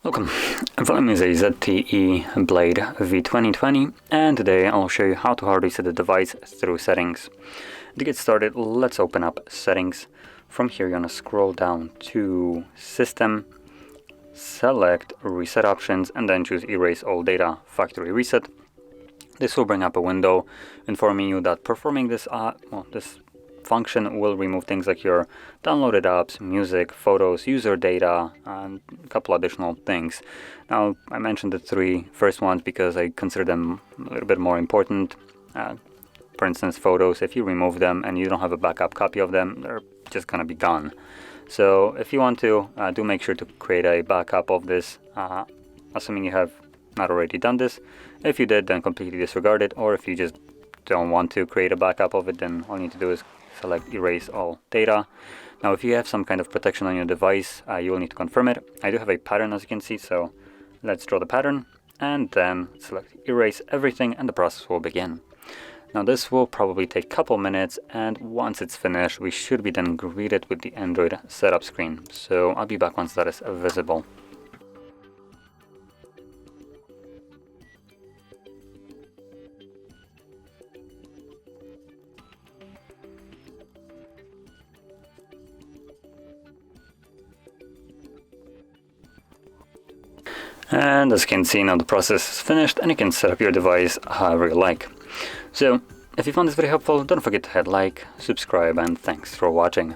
Welcome, I'm following is a ZTE Blade V2020, and today I'll show you how to hard reset the device through settings. To get started, let's open up settings. From here you're going to scroll down to System, select Reset Options, and then choose Erase All Data Factory Reset. This will bring up a window informing you that performing this function will remove things like your downloaded apps, music, photos, user data, and a couple additional things. Now, I mentioned the three first ones because I consider them a little bit more important. For instance, photos, if you remove them and you don't have a backup copy of them, they're just going to be gone. So if you want to, do make sure to create a backup of this, assuming you have not already done this. If you did, then completely disregard it, or if you just don't want to create a backup of it, then all you need to do is select Erase All Data. Now, if you have some kind of protection on your device, you will need to confirm it. I do have a pattern, as you can see, so let's draw the pattern, and then select Erase Everything, and the process will begin. Now, this will probably take a couple minutes, and once it's finished, we should be then greeted with the Android setup screen. So I'll be back once that is visible. And as you can see, now the process is finished and you can set up your device however you like. So, if you found this video helpful, don't forget to hit like, subscribe, and thanks for watching.